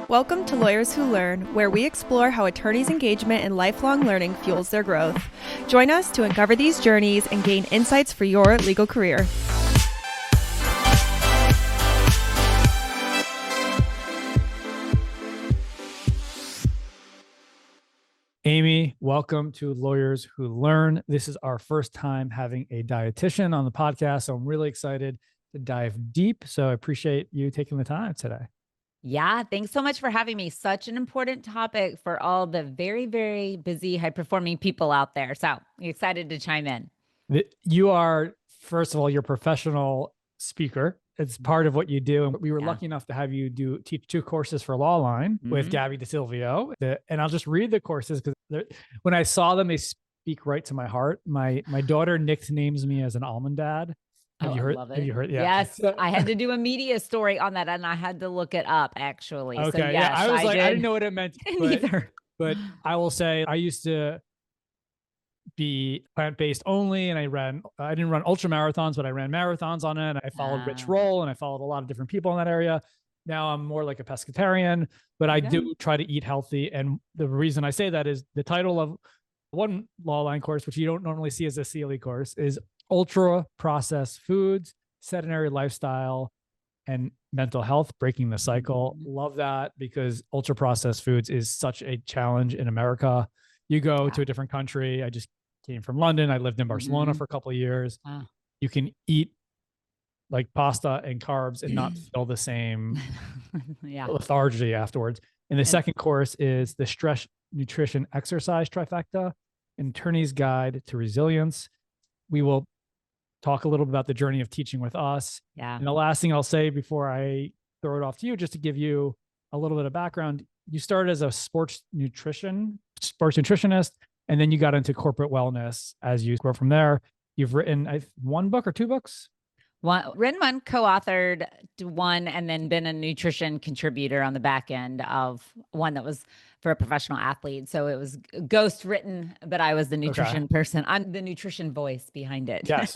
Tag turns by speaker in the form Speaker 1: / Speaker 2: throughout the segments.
Speaker 1: Welcome to Lawyers Who Learn, where we explore how attorneys' engagement in lifelong learning fuels their growth. Join us to uncover these journeys and gain insights for your legal career.
Speaker 2: Amy, welcome to Lawyers Who Learn. This is our first time having a dietitian on the podcast, so I'm really excited to dive deep. So I appreciate you taking the time today.
Speaker 3: Yeah, thanks so much for having me. Such an important topic for all the very, very busy, high-performing people out there. So excited to chime in.
Speaker 2: You are, first of all, you're a professional speaker. It's part of what you do. And we were lucky enough to have you teach 2 courses for Law Line with Gabby DeSilvio. And I'll just read the courses because when I saw them, they speak right to my heart. My daughter nicknames me as an almond dad. Have you heard? Have you heard? Yeah.
Speaker 3: Yes, I had to do a media story on that, and I had to look it up actually.
Speaker 2: Okay,
Speaker 3: so, yes,
Speaker 2: I was like, I didn't know what it meant.
Speaker 3: Neither.
Speaker 2: But I will say, I used to be plant-based only, and I didn't run ultra marathons, but I ran marathons on it. And I followed Rich Roll, and I followed a lot of different people in that area. Now I'm more like a pescatarian, but I do try to eat healthy. And the reason I say that is the title of one Law Line course, which you don't normally see as a CLE course, is Ultra Processed Foods, Sedentary Lifestyle, and Mental Health, Breaking the Cycle. Love that, because ultra processed foods is such a challenge in America. You go to a different country. I just came from London. I lived in Barcelona for a couple of years. You can eat like pasta and carbs and not feel the same lethargy afterwards. And the second course is the Stress Nutrition Exercise Trifecta, an Attorney's Guide to Resilience. We will talk a little bit about the journey of teaching with us. And the last thing I'll say before I throw it off to you, just to give you a little bit of background, you started as a sports nutritionist, and then you got into corporate wellness as you grow from there. You've written 1 book or 2 books?
Speaker 3: Written one, co-authored 1, and then been a nutrition contributor on the back end of one that was for a professional athlete. So it was ghost written, but I was the nutrition person. I'm the nutrition voice behind it.
Speaker 2: Yes.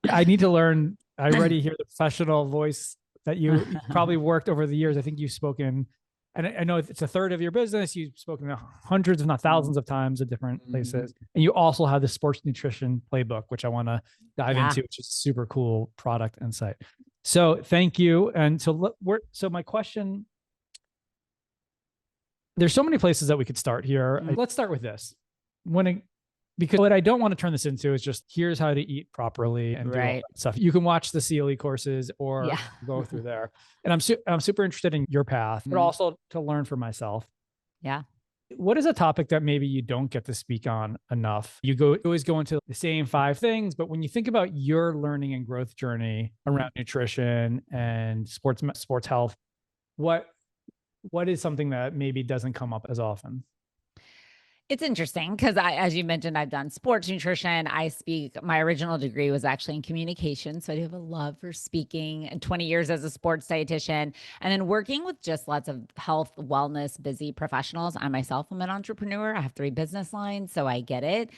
Speaker 2: I need to learn. I already hear the professional voice that you probably worked over the years. I think you've spoken, and I know it's a third of your business. You've spoken hundreds, if not thousands of times at different places. And you also have the sports nutrition playbook, which I want to dive into, which is a super cool product and site. So thank you. And so my question, there's so many places that we could start here. Let's start with this. Because what I don't want to turn this into is just, here's how to eat properly and do all that stuff. You can watch the CLE courses or go through there. And I'm super interested in your path, but also to learn for myself.
Speaker 3: Yeah.
Speaker 2: What is a topic that maybe you don't get to speak on enough? You always go into the same 5 things, but when you think about your learning and growth journey around nutrition and sports health, what is something that maybe doesn't come up as often?
Speaker 3: It's interesting because as you mentioned, I've done sports nutrition. My original degree was actually in communication. So I do have a love for speaking, and 20 years as a sports dietitian, and then working with just lots of health, wellness, busy professionals. I myself am an entrepreneur. I have 3 business lines, so I get it.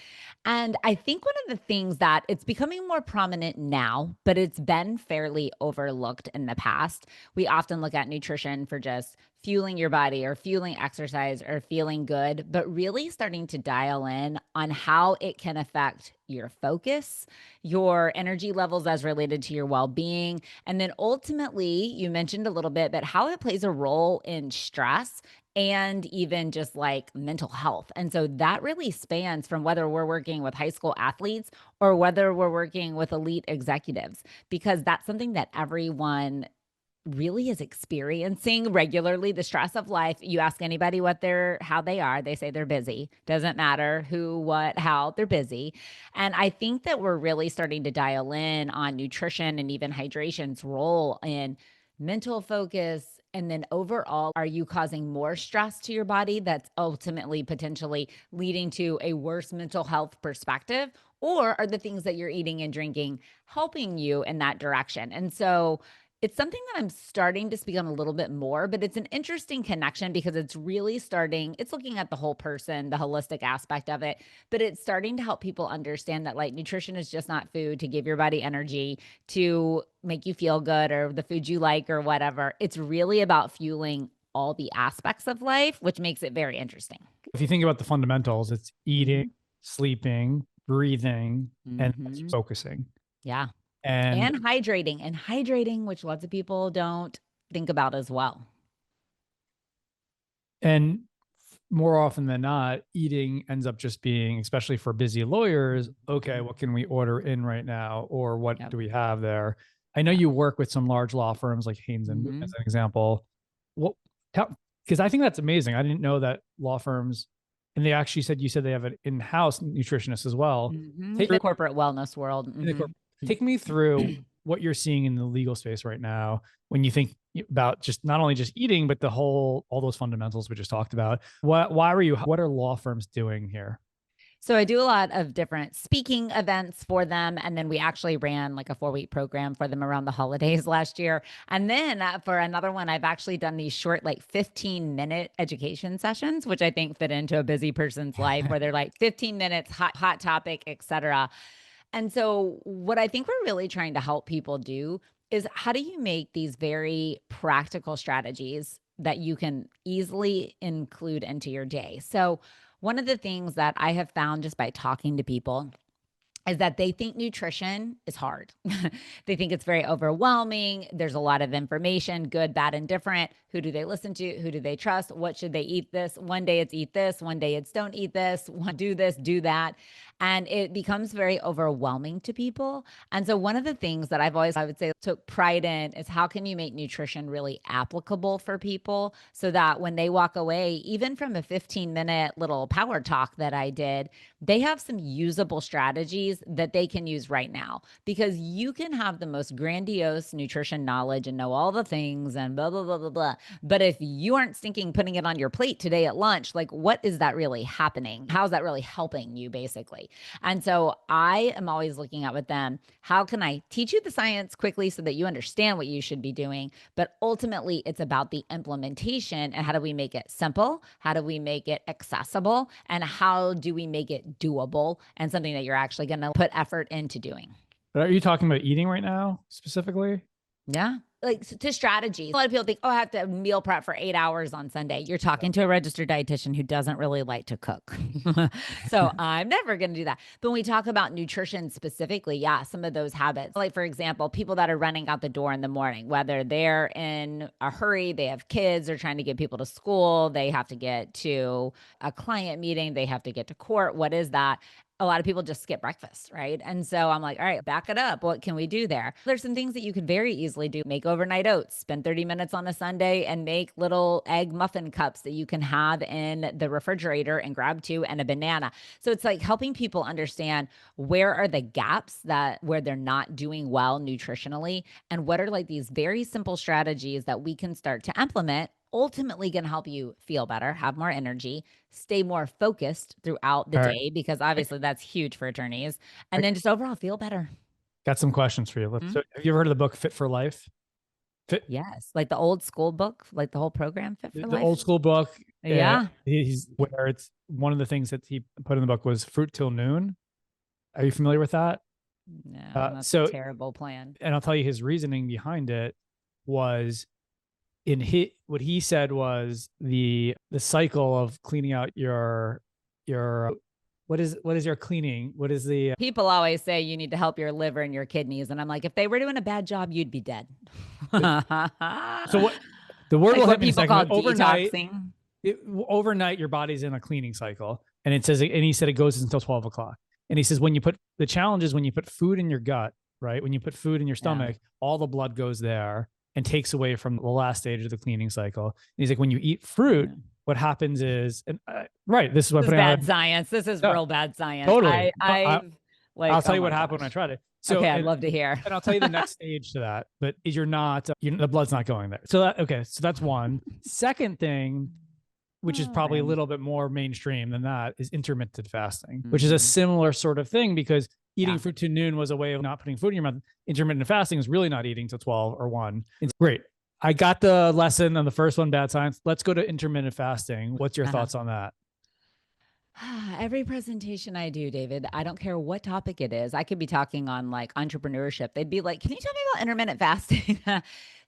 Speaker 3: And I think one of the things that it's becoming more prominent now, but it's been fairly overlooked in the past. We often look at nutrition for just fueling your body or fueling exercise or feeling good, but really starting to dial in on how it can affect your focus, your energy levels as related to your well-being. And then ultimately, you mentioned a little bit, but how it plays a role in stress and even just like mental health. And so that really spans from whether we're working with high school athletes or whether we're working with elite executives, because that's something that everyone really is experiencing regularly. The stress of life. You ask anybody how they are, they say they're busy. Doesn't matter who, what, how, they're busy. And I think that we're really starting to dial in on nutrition and even hydration's role in mental focus. And then overall, are you causing more stress to your body that's ultimately potentially leading to a worse mental health perspective? Or are the things that you're eating and drinking helping you in that direction? And so it's something that I'm starting to speak on a little bit more, but it's an interesting connection because it's looking at the whole person, the holistic aspect of it, but it's starting to help people understand that like nutrition is just not food to give your body energy, to make you feel good or the food you like or whatever. It's really about fueling all the aspects of life, which makes it very interesting.
Speaker 2: If you think about the fundamentals, it's eating, sleeping, breathing, and focusing.
Speaker 3: Yeah.
Speaker 2: And
Speaker 3: hydrating, which lots of people don't think about as well.
Speaker 2: And more often than not, eating ends up just being, especially for busy lawyers, okay, what can we order in right now? Or what do we have there? I know you work with some large law firms like Haynes and Boone as an example. Because I think that's amazing. I didn't know that law firms, and they actually said, you said they have an in-house nutritionist as well.
Speaker 3: Take the corporate wellness world.
Speaker 2: Take me through what you're seeing in the legal space right now when you think about just not only just eating, but all those fundamentals we just talked about. What are law firms doing here?
Speaker 3: So I do a lot of different speaking events for them. And then we actually ran like a 4-week program for them around the holidays last year. And then for another one, I've actually done these short, like 15-minute education sessions, which I think fit into a busy person's life where they're like 15 minutes, hot topic, etc. And so what I think we're really trying to help people do is how do you make these very practical strategies that you can easily include into your day? So one of the things that I have found just by talking to people is that they think nutrition is hard. They think it's very overwhelming. There's a lot of information, good, bad, and different. Who do they listen to? Who do they trust? What should they eat this? One day it's eat this. One day it's don't eat this. Do this, do that. And it becomes very overwhelming to people. And so one of the things that I would say, took pride in is how can you make nutrition really applicable for people so that when they walk away, even from a 15-minute little power talk that I did, they have some usable strategies that they can use right now. Because you can have the most grandiose nutrition knowledge and know all the things and blah, blah, blah, blah, blah. But if you aren't thinking putting it on your plate today at lunch, like what is that really happening? How's that really helping you basically? And so I am always looking at with them, how can I teach you the science quickly so that you understand what you should be doing? But ultimately it's about the implementation and how do we make it simple? How do we make it accessible? And how do we make it doable and something that you're actually going to put effort into doing?
Speaker 2: But are you talking about eating right now specifically?
Speaker 3: Yeah. Like to strategies. A lot of people think, oh, I have to meal prep for 8 hours on Sunday. You're talking to a registered dietitian who doesn't really like to cook. So I'm never going to do that. But when we talk about nutrition specifically, yeah, some of those habits, like for example, people that are running out the door in the morning, whether they're in a hurry, they have kids, they're trying to get people to school, they have to get to a client meeting, they have to get to court. What is that? A lot of people just skip breakfast, right? And so I'm like, all right, back it up. What can we do there? There's some things that you could very easily do. Make overnight oats, spend 30 minutes on a Sunday and make little egg muffin cups that you can have in the refrigerator and grab two and a banana. So it's like helping people understand where are the gaps where they're not doing well nutritionally and what are like these very simple strategies that we can start to implement, ultimately going to help you feel better, have more energy, stay more focused throughout the day, because obviously that's huge for attorneys, and then just overall feel better.
Speaker 2: Got some questions for you. So have you ever heard of the book Fit for Life?
Speaker 3: Yes. Like the old school book, like the whole program Fit for Life.
Speaker 2: The old school book.
Speaker 3: Yeah.
Speaker 2: He's where it's one of the things that he put in the book was fruit till noon. Are you familiar with that?
Speaker 3: No, that's a terrible plan.
Speaker 2: And I'll tell you his reasoning behind it was what he said was the cycle of cleaning out your what is your cleaning? What is the
Speaker 3: people always say you need to help your liver and your kidneys, and I'm like, if they were doing a bad job, you'd be dead.
Speaker 2: So what the word will help me overnight your body's in a cleaning cycle, and he said it goes until 12 o'clock. And he says the challenge is when you put food in your gut, right? When you put food in your stomach, all the blood goes there and takes away from the last stage of the cleaning cycle. And he's like, when you eat fruit, what happens is, this is what
Speaker 3: this is bad science. This is real bad science.
Speaker 2: Totally. I'll tell you what happened when I tried it. So,
Speaker 3: okay, I'd love to hear.
Speaker 2: And I'll tell you the next stage to that, but the blood's not going there. So that's one. Second thing, which is probably a little bit more mainstream than that, is intermittent fasting, which is a similar sort of thing because eating fruit to noon was a way of not putting food in your mouth. Intermittent fasting is really not eating till 12 or 1. It's great. I got the lesson on the first one, bad science. Let's go to intermittent fasting. What's your thoughts on that?
Speaker 3: Every presentation I do, David, I don't care what topic it is. I could be talking on like entrepreneurship. They'd be like, can you tell me about intermittent fasting?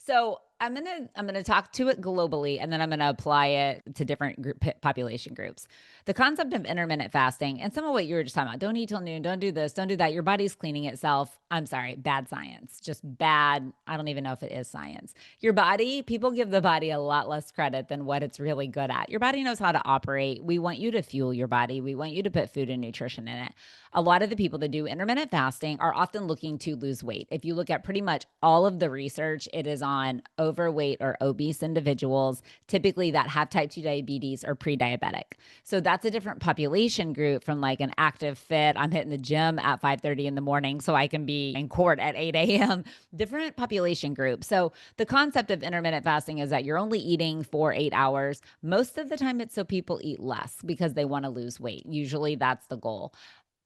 Speaker 3: So I'm gonna talk to it globally, and then I'm gonna apply it to different population groups. The concept of intermittent fasting and some of what you were just talking about, don't eat till noon, don't do this, don't do that. Your body's cleaning itself. I'm sorry, bad science, just bad. I don't even know if it is science. Your body, people give the body a lot less credit than what it's really good at. Your body knows how to operate. We want you to fuel your body. We want you to put food and nutrition in it. A lot of the people that do intermittent fasting are often looking to lose weight. If you look at pretty much all of the research, it is on overweight or obese individuals, typically that have type 2 diabetes or pre-diabetic. So that's a different population group from like an active fit. I'm hitting the gym at 5:30 in the morning so I can be in court at 8 a.m. Different population group. So the concept of intermittent fasting is that you're only eating for 8 hours. Most of the time it's so people eat less because they want to lose weight. Usually that's the goal.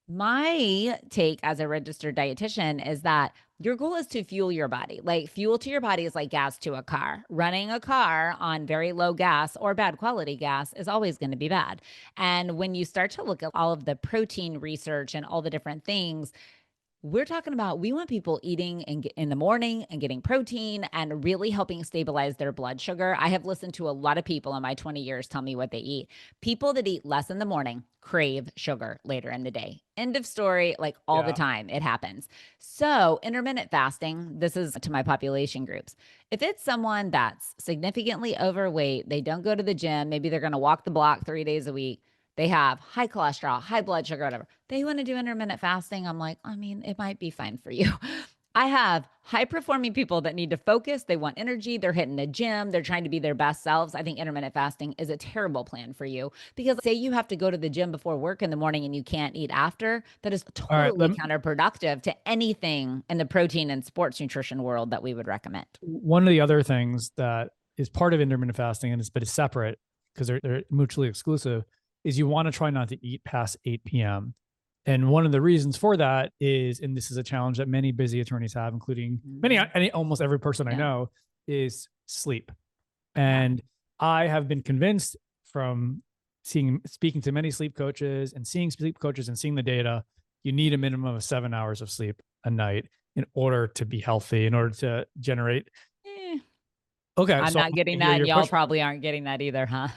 Speaker 3: My take as a registered dietitian is that your goal is to fuel your body. Like fuel to your body is like gas to a car. Running a car on very low gas or bad quality gas is always going to be bad. And when you start to look at all of the protein research and all the different things, we're talking about, we want people eating in the morning and getting protein and really helping stabilize their blood sugar. I have listened to a lot of people in my 20 years tell me what they eat. People that eat less in the morning crave sugar later in the day. End of story, like all the time it happens. So intermittent fasting, this is to my population groups. If it's someone that's significantly overweight, they don't go to the gym, maybe they're going to walk the block 3 days a week, they have high cholesterol, high blood sugar, whatever. They want to do intermittent fasting. I'm like, I mean, it might be fine for you. I have high performing people that need to focus. They want energy. They're hitting the gym. They're trying to be their best selves. I think intermittent fasting is a terrible plan for you because say you have to go to the gym before work in the morning and you can't eat after. That is totally counterproductive to anything in the protein and sports nutrition world that we would recommend.
Speaker 2: One of the other things that is part of intermittent fasting, but it's separate because they're mutually exclusive, is you want to try not to eat past 8 p.m. And one of the reasons for that is, and this is a challenge that many busy attorneys have, including almost every person I know, is sleep. And I have been convinced from speaking to many sleep coaches and seeing sleep coaches and seeing the data, you need a minimum of 7 hours of sleep a night in order to be healthy, in order to generate. Okay.
Speaker 3: I'm not getting that. And y'all probably aren't getting that either, huh?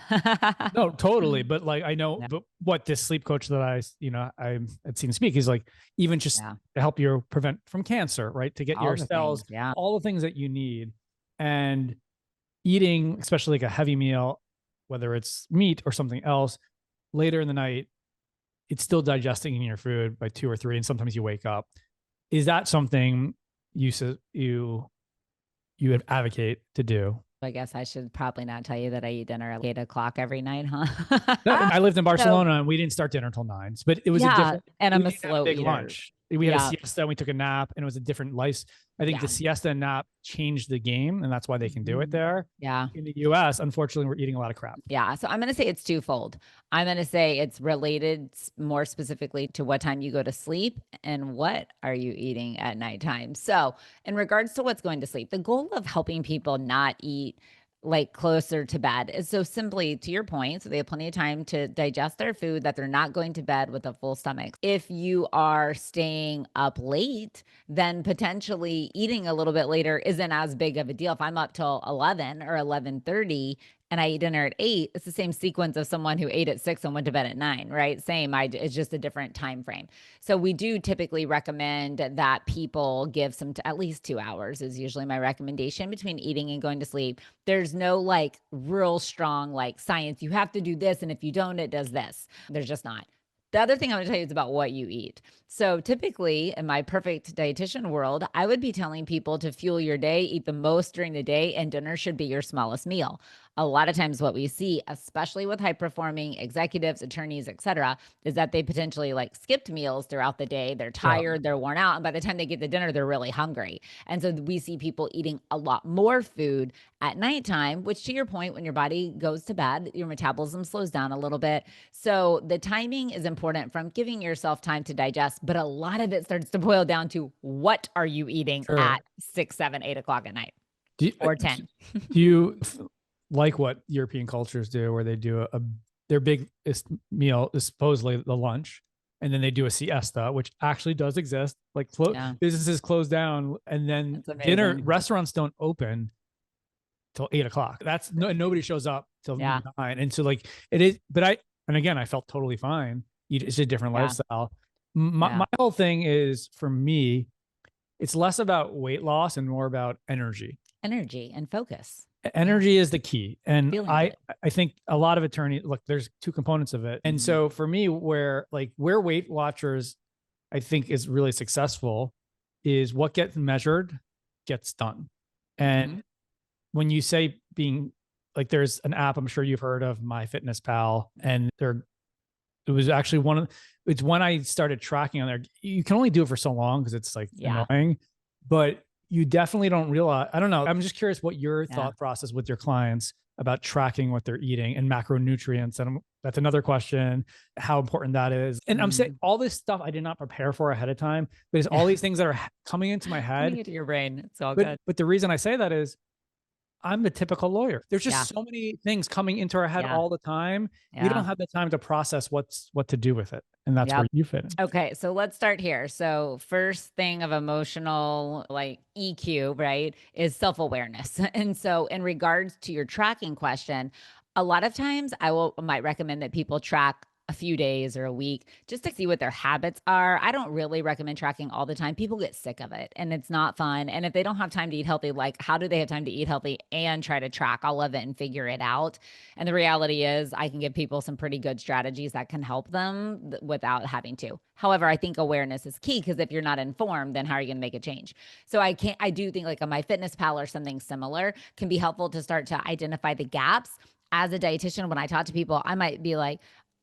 Speaker 2: No, totally. But like, I know, but what this sleep coach that I've seen speak is like, even just to help you prevent from cancer, right? To get all your cells, all the things that you need, and eating, especially like a heavy meal, whether it's meat or something else later in the night, it's still digesting in your food by 2 or 3. And sometimes you wake up. Is that something you would advocate to do?
Speaker 3: I guess I should probably not tell you that I eat dinner at 8 o'clock every night, huh?
Speaker 2: No, I lived in Barcelona and we didn't start dinner until 9, but it was a different,
Speaker 3: and I'm a slow
Speaker 2: big
Speaker 3: eater.
Speaker 2: Lunch. We had a siesta and we took a nap, and it was a different life. I think the siesta and nap changed the game, and that's why they can do it there.
Speaker 3: Yeah.
Speaker 2: In the US, unfortunately, we're eating a lot of crap.
Speaker 3: Yeah. So I'm going to say it's twofold. I'm going to say it's related more specifically to what time you go to sleep and what are you eating at nighttime. So in regards to what's going to sleep, the goal of helping people not eat like closer to bed is so simply to your point, so they have plenty of time to digest their food, that they're not going to bed with a full stomach. If you are staying up late, then potentially eating a little bit later isn't as big of a deal. If I'm up till 11 or 11:30 and I eat dinner at 8, it's the same sequence of someone who ate at 6 and went to bed at 9, right? Same, it's just a different time frame. So we do typically recommend that people give at least 2 hours is usually my recommendation between eating and going to sleep. There's no like real strong like science, you have to do this, and if you don't, it does this. There's just not. The other thing I'm going to tell you is about what you eat. So typically in my perfect dietitian world, I would be telling people to fuel your day, eat the most during the day, and dinner should be your smallest meal. A lot of times what we see, especially with high performing executives, attorneys, et cetera, is that they potentially like skipped meals throughout the day. They're tired, they're worn out. And by the time they get to dinner, they're really hungry. And so we see people eating a lot more food at nighttime, which to your point, when your body goes to bed, your metabolism slows down a little bit. So the timing is important from giving yourself time to digest, but a lot of it starts to boil down to what are you eating at 6, 7, 8 o'clock at night or 10.
Speaker 2: Do you like what European cultures do, where they do their big meal is supposedly the lunch, and then they do a siesta, which actually does exist. Like businesses close down, and then dinner, restaurants don't open till 8 o'clock. That's nobody shows up till 9. And so like it is, and again, I felt totally fine. It's a different lifestyle. My whole thing is, for me, it's less about weight loss and more about energy
Speaker 3: and focus.
Speaker 2: Energy is the key. And
Speaker 3: Feeling
Speaker 2: I
Speaker 3: good.
Speaker 2: think a lot of attorneys, look, there's two components of it. And so for me, where Weight Watchers, I think, is really successful is what gets measured gets done. And when you say being like, there's an app, I'm sure you've heard of, MyFitnessPal, and it was actually it's when I started tracking on there. You can only do it for so long because it's like annoying, but you definitely don't realize, I don't know. I'm just curious what your thought process with your clients about tracking what they're eating and macronutrients. And that's another question, how important that is. And I'm saying all this stuff I did not prepare for ahead of time, but it's all these things that are coming into my head.
Speaker 3: Coming into your brain. It's all good.
Speaker 2: But the reason I say that is I'm the typical lawyer. There's just so many things coming into our head all the time. We don't have the time to process what to do with it. And that's where you fit in.
Speaker 3: Okay. So let's start here. So first thing of emotional like EQ, right, is self-awareness. And so in regards to your tracking question, a lot of times I might recommend that people track a few days or a week just to see what their habits are. I don't really recommend tracking all the time. People get sick of it and it's not fun. And if they don't have time to eat healthy, like how do they have time to eat healthy and try to track all of it and figure it out? And the reality is I can give people some pretty good strategies that can help them without having to. However, I think awareness is key, because if you're not informed, then how are you going to make a change? So I do think like a MyFitnessPal or something similar can be helpful to start to identify the gaps. As a dietitian, when I talk to people, I might be like,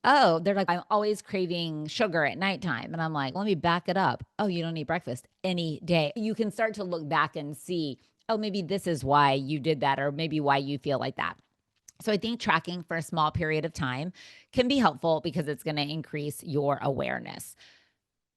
Speaker 3: oh, they're like, I'm always craving sugar at nighttime. And I'm like, let me back it up. Oh, you don't eat breakfast any day. You can start to look back and see, oh, maybe this is why you did that, or maybe why you feel like that. So I think tracking for a small period of time can be helpful because it's going to increase your awareness.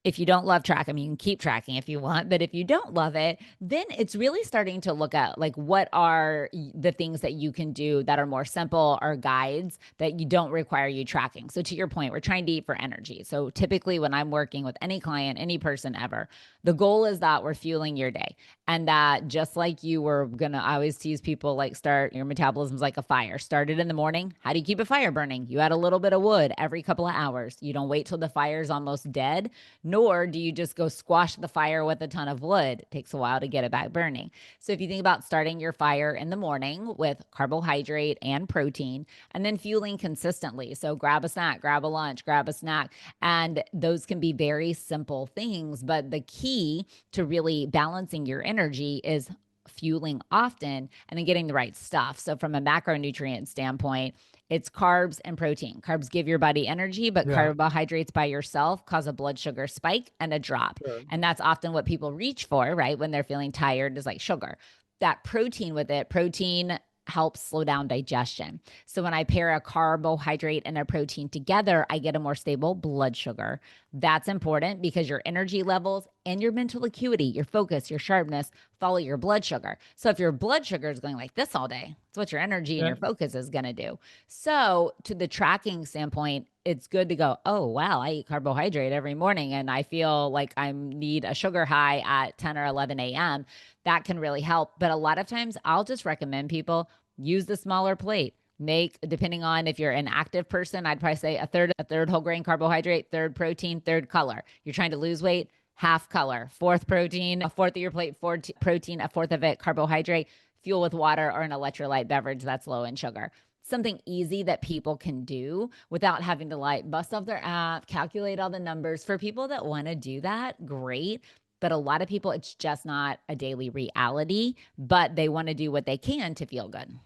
Speaker 3: If you don't love track, I mean, you can keep tracking if you want, but if you don't love it, then it's really starting to look at like, what are the things that you can do that are more simple, or guides that you don't require you tracking. So to your point, we're trying to eat for energy. So typically when I'm working with any client, any person ever, the goal is that we're fueling your day. And that just like you were I always tease people, like, start your metabolism's like a fire. Start it in the morning. How do you keep a fire burning? You add a little bit of wood every couple of hours. You don't wait till the fire's almost dead, nor do you just go squash the fire with a ton of wood. It takes a while to get it back burning. So if you think about starting your fire in the morning with carbohydrate and protein, and then fueling consistently. So grab a snack, grab a lunch, grab a snack. And those can be very simple things, but the key to really balancing your energy is fueling often and then getting the right stuff. So from a macronutrient standpoint, it's carbs and protein. Carbs give your body energy, but carbohydrates by yourself cause a blood sugar spike and a drop. Sure. And that's often what people reach for, right? When they're feeling tired, is like sugar. That protein with it, protein helps slow down digestion. So when I pair a carbohydrate and a protein together, I get a more stable blood sugar. That's important because your energy levels and your mental acuity, your focus, your sharpness, follow your blood sugar. So if your blood sugar is going like this all day, it's what your energy and your focus is going to do. So to the tracking standpoint, it's good to go, oh, wow, I eat carbohydrate every morning and I feel like I need a sugar high at 10 or 11 a.m. That can really help. But a lot of times I'll just recommend people use the smaller plate. Depending on if you're an active person, I'd probably say a third whole grain carbohydrate, third protein, third color. You're trying to lose weight, half color, fourth protein, a fourth of your plate, protein, a fourth of it carbohydrate, fuel with water or an electrolyte beverage that's low in sugar. Something easy that people can do without having to like bust off their app, calculate all the numbers. For people that want to do that, great. But a lot of people, it's just not a daily reality, but they want to do what they can to feel good.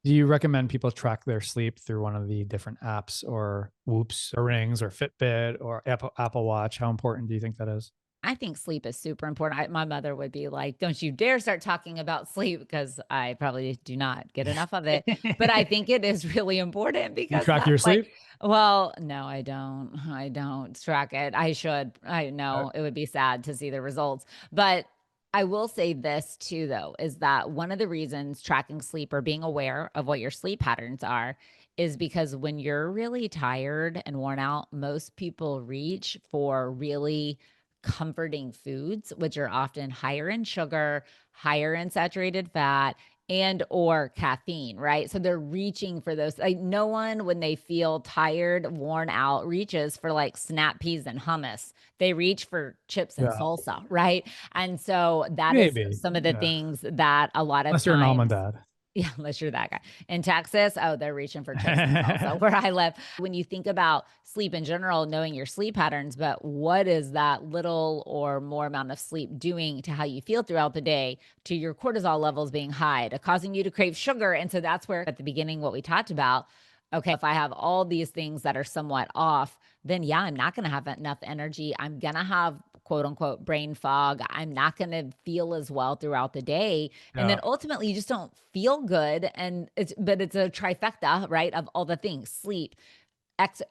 Speaker 2: Do you recommend people track their sleep through one of the different apps, or Whoops or Rings or Fitbit or Apple Watch? How important do you think that is?
Speaker 3: I think sleep is super important. My mother would be like, don't you dare start talking about sleep, because I probably do not get enough of it. But I think it is really important because
Speaker 2: you track your sleep?
Speaker 3: Well, no, I don't. I don't track it. I should. I know it would be sad to see the results. But I will say this too, though, is that one of the reasons tracking sleep or being aware of what your sleep patterns are is because when you're really tired and worn out, most people reach for really comforting foods, which are often higher in sugar, higher in saturated fat, and or caffeine, right? So they're reaching for those. Like no one, when they feel tired, worn out, reaches for like snap peas and hummus. They reach for chips and
Speaker 2: Yeah.
Speaker 3: salsa, right? And so that is
Speaker 2: Maybe.
Speaker 3: some of the things that a lot of
Speaker 2: Unless you're a mom and
Speaker 3: times,
Speaker 2: dad.
Speaker 3: yeah, unless you're that guy. In Texas, oh, they're reaching for chips and salsa where I live. When you think about sleep in general, knowing your sleep patterns, but what is that little or more amount of sleep doing to how you feel throughout the day, to your cortisol levels being high, to causing you to crave sugar? And so that's where at the beginning, what we talked about, okay, if I have all these things that are somewhat off, then yeah, I'm not going to have enough energy. I'm going to have quote unquote brain fog. I'm not going to feel as well throughout the day. And then ultimately you just don't feel good. And but it's a trifecta, right? Of all the things, sleep,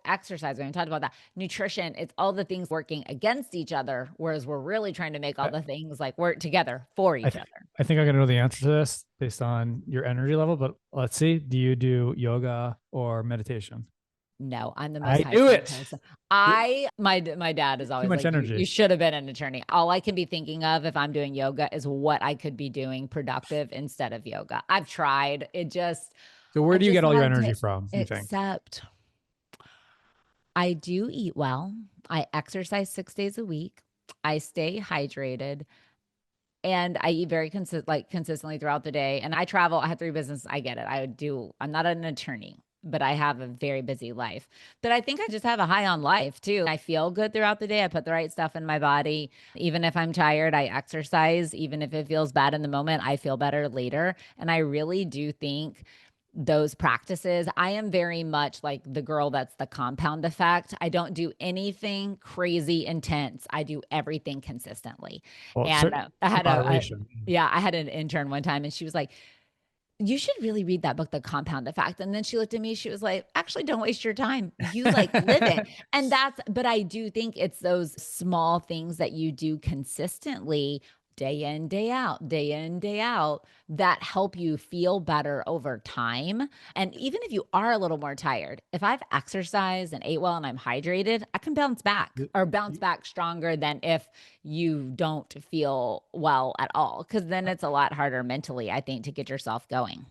Speaker 3: exercise. We haven't talked about that. Nutrition, it's all the things working against each other. Whereas we're really trying to make all the things like work together for each other.
Speaker 2: I think I gotta know the answer to this based on your energy level, but let's see. Do you do yoga or meditation?
Speaker 3: No, I'm the most
Speaker 2: I do it.
Speaker 3: person. My dad is always
Speaker 2: much
Speaker 3: like,
Speaker 2: energy.
Speaker 3: You should have been an attorney. All I can be thinking of if I'm doing yoga is what I could be doing productive instead of yoga. I've tried. It just.
Speaker 2: So where do you get all your
Speaker 3: had to
Speaker 2: energy from, you think?
Speaker 3: Except I do eat well. I exercise 6 days a week. I stay hydrated. And I eat very consistently throughout the day. And I travel. I have 3 businesses. I get it. I'm not an attorney, but I have a very busy life. But I think I just have a high on life too. I feel good throughout the day. I put the right stuff in my body. Even if I'm tired, I exercise. Even if it feels bad in the moment, I feel better later. And I really do think those practices, I am very much like the girl that's the compound effect. I don't do anything crazy intense. I do everything consistently.
Speaker 2: Well,
Speaker 3: and I had
Speaker 2: I
Speaker 3: had an intern one time and she was like, you should really read that book, The Compound Effect. And then she looked at me, she was like, actually, don't waste your time. You like live it. And but I do think it's those small things that you do consistently day in, day out, that help you feel better over time. And even if you are a little more tired, if I've exercised and ate well and I'm hydrated, I can bounce back stronger than if you don't feel well at all. Cause then it's a lot harder mentally, I think, to get yourself going.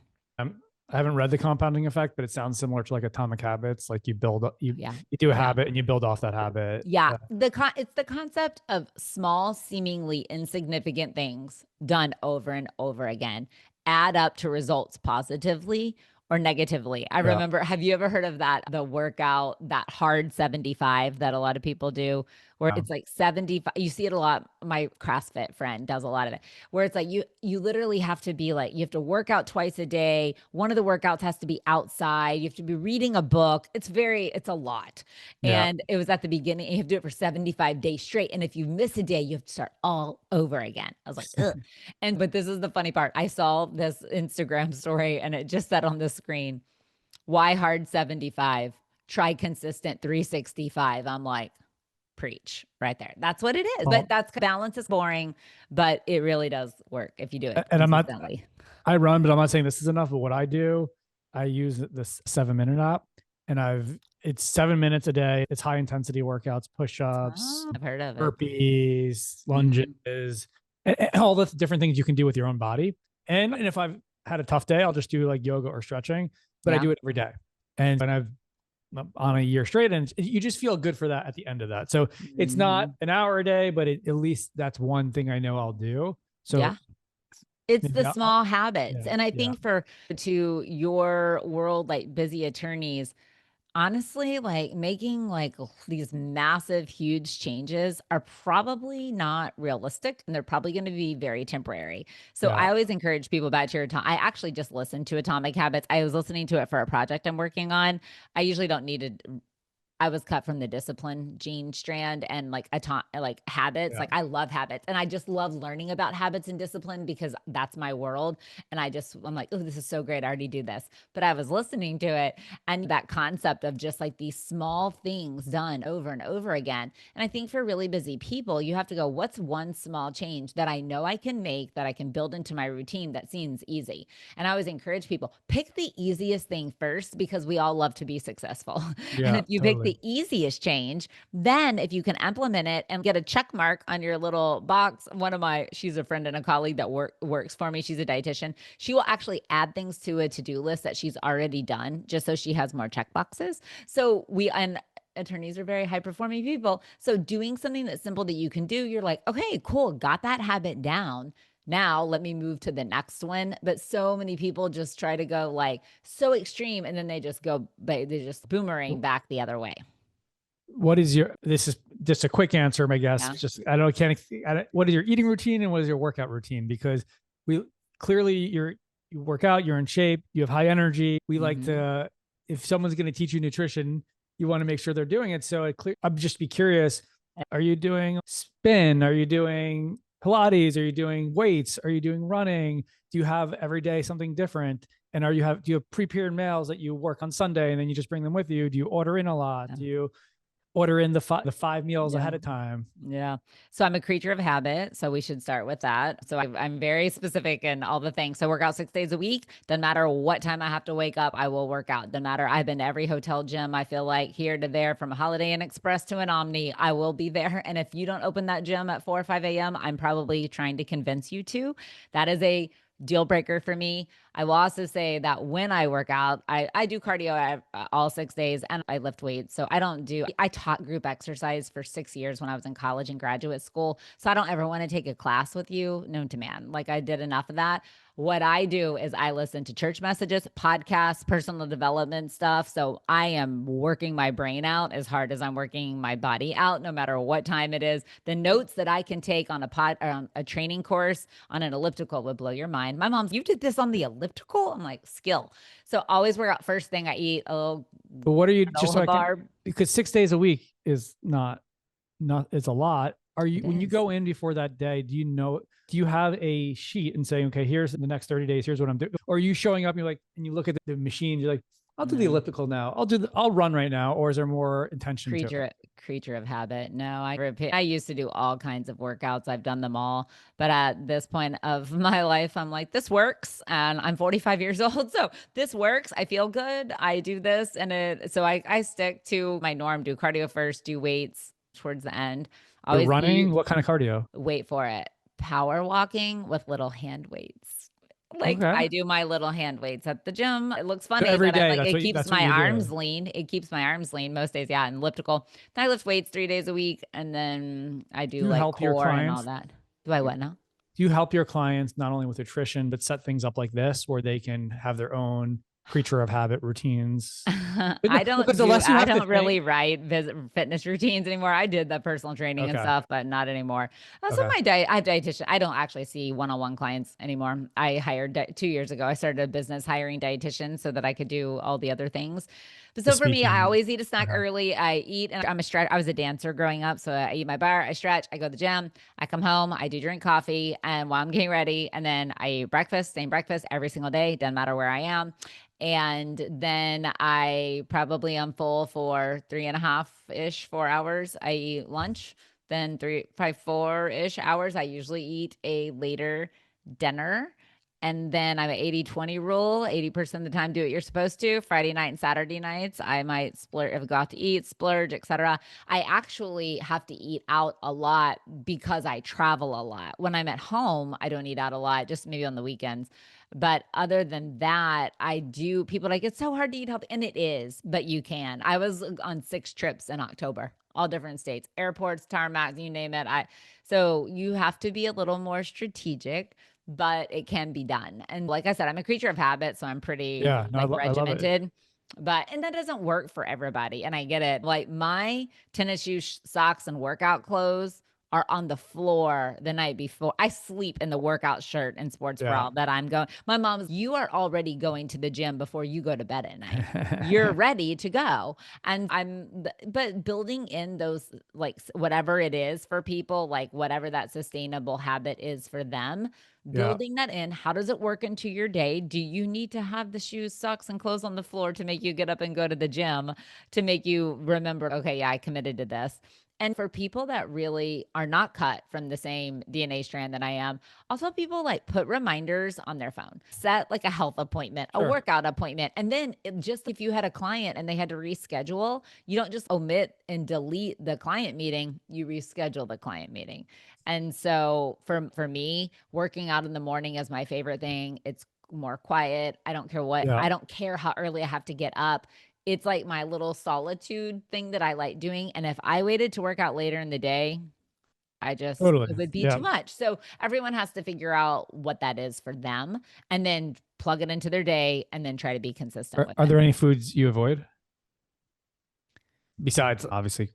Speaker 2: I haven't read The Compounding Effect, but it sounds similar to like Atomic Habits. Like you do a habit and you build off that habit.
Speaker 3: Yeah. It's the concept of small, seemingly insignificant things done over and over again add up to results positively or negatively. I remember, have you ever heard of the workout, that hard 75 that a lot of people do, where it's like 75, you see it a lot. My CrossFit friend does a lot of it, where it's like, you literally have to be like, you have to work out twice a day. One of the workouts has to be outside. You have to be reading a book. It's a lot.
Speaker 2: Yeah.
Speaker 3: And it was at the beginning, you have to do it for 75 days straight. And if you miss a day, you have to start all over again. I was like, ugh. But this is the funny part. I saw this Instagram story and it just said on the screen, why hard 75? Try consistent 365. I'm like, preach right there. That's what it is. But balance is boring, but it really does work if you do it consistently.
Speaker 2: I run, but I'm not saying this is enough. But what I do, I use this 7-minute app, and it's 7 minutes a day. It's high intensity workouts, push-ups,
Speaker 3: I've heard of it.
Speaker 2: burpees, lunges, and all the different things you can do with your own body. And if I've had a tough day, I'll just do like yoga or stretching, but I do it every day. And when I've on a year straight, and you just feel good for that at the end of that. So it's not an hour a day, but at least that's one thing I know I'll do. So
Speaker 3: it's the small habits. And I think to your world, like busy attorneys, honestly, like making like these massive, huge changes are probably not realistic, and they're probably going to be very temporary. So I always encourage people back to I actually just listened to Atomic Habits. I was listening to it for a project I'm working on. I usually don't need to. I was cut from the discipline gene strand and like habits. Like I love habits, and I just love learning about habits and discipline because that's my world. And I'm like, oh, this is so great. I already do this. But I was listening to it and that concept of just like these small things done over and over again. And I think for really busy people, you have to go, what's one small change that I know I can make, that I can build into my routine that seems easy? And I always encourage people, pick the easiest thing first, because we all love to be successful. And if you pick the easiest change. Then if you can implement it and get a check mark on your little box, she's a friend and a colleague that works for me. She's a dietitian. She will actually add things to a to-do list that she's already done just so she has more check boxes. So and attorneys are very high performing people. So doing something that's simple that you can do, you're like, okay, cool. Got that habit down. Now let me move to the next one. But so many people just try to go like so extreme and then they just boomerang back the other way.
Speaker 2: This is just a quick answer, my guess. Yeah. What is your eating routine and what is your workout routine? Because you work out, you're in shape, you have high energy. We like to, if someone's going to teach you nutrition, you want to make sure they're doing it. So I'd just be curious, are you doing spin? Are you doing Pilates? Are you doing weights? Are you doing running? Do you have every day something different? And do you have prepared meals that you work on Sunday and then you just bring them with you? Do you order in a lot? Yeah. Do you order in the 5 meals ahead of time?
Speaker 3: Yeah. So I'm a creature of habit. So we should start with that. So I'm very specific in all the things. So I work out 6 days a week. Doesn't matter what time I have to wake up, I will work out. Doesn't matter. I've been to every hotel gym. I feel like here to there, from a Holiday Inn Express to an Omni, I will be there. And if you don't open that gym at 4 or 5 a.m., I'm probably trying to convince you to. That is a deal breaker for me. I will also say that when I work out, I do cardio all 6 days and I lift weights. So I taught group exercise for 6 years when I was in college and graduate school. So I don't ever want to take a class with you, known to man. Like I did enough of that. What I do is I listen to church messages, podcasts, personal development stuff. So I am working my brain out as hard as I'm working my body out, no matter what time it is. The notes that I can take on a training course on an elliptical would blow your mind. My mom's, you did this on the elliptical? I'm like, skill. So always work out. First thing I eat a little.
Speaker 2: But what are you just because 6 days a week is not it's a lot. When you go in before that day, do you have a sheet and saying, okay, here's the next 30 days, here's what I'm doing? Or are you showing up and and you look at the machine, you're like, I'll do the elliptical now. I'll run right now. Or is there more intention to it?
Speaker 3: Creature of habit. No, I used to do all kinds of workouts. I've done them all. But at this point of my life, I'm like, this works. And I'm 45 years old. So this works. I feel good. I do this. So I stick to my norm, do cardio first, do weights towards the end.
Speaker 2: Always running? What kind of cardio?
Speaker 3: Wait for it. Power walking with little hand weights. I do my little hand weights at the gym. It looks funny.
Speaker 2: Every day,
Speaker 3: it keeps my arms lean. It keeps my arms lean most days. Yeah, and elliptical. Then I lift weights 3 days a week, and then I do core and all that. Do I what now?
Speaker 2: Do you help your clients not only with nutrition, but set things up like this where they can have their own creature of habit routines?
Speaker 3: I don't really write fitness routines anymore. I did the personal training and stuff, but not anymore. Also, I have dietitian. I don't actually see one-on-one clients anymore. I hired 2 years ago. I started a business hiring dietitians so that I could do all the other things. But so for me, I always eat a snack early. I eat, and I was a dancer growing up. So I eat my bar, I stretch, I go to the gym, I come home, I drink coffee, and while I'm getting ready, and then I eat breakfast, same breakfast every single day. Doesn't matter where I am. And then I probably am full for 3.5-ish, 4 hours. I eat lunch, then 4-ish hours. I usually eat a later dinner. And then I'm an 80-20 rule. 80% of the time, do what you're supposed to. Friday night and Saturday nights, I might splurge, if I go out to eat, splurge, etc. I actually have to eat out a lot because I travel a lot. When I'm at home, I don't eat out a lot, just maybe on the weekends. But other than that, people are like, it's so hard to eat healthy. And it is, but you can. I was on 6 trips in October, all different states, airports, tarmacs, you name it. So you have to be a little more strategic, but it can be done. And like I said, I'm a creature of habit, so I'm pretty regimented. And that doesn't work for everybody. And I get it. Like my tennis shoes, socks, and workout clothes are on the floor the night before. I sleep in the workout shirt and sports bra that I'm going. My mom's, you are already going to the gym before you go to bed at night. You're ready to go. And but building in those, like whatever it is for people, like whatever that sustainable habit is for them, building that in. How does it work into your day? Do you need to have the shoes, socks, and clothes on the floor to make you get up and go to the gym, to make you remember, okay, yeah, I committed to this? And for people that really are not cut from the same DNA strand that I am, also people like put reminders on their phone, set like a health appointment, a workout appointment. And then just if you had a client and they had to reschedule, you don't just omit and delete the client meeting, you reschedule the client meeting. And so for me, working out in the morning is my favorite thing. It's more quiet. I don't care what, I don't care how early I have to get up. It's like my little solitude thing that I like doing. And if I waited to work out later in the day, it would be too much. So everyone has to figure out what that is for them and then plug it into their day and then try to be consistent with it.
Speaker 2: Are there any foods you avoid? Besides, obviously,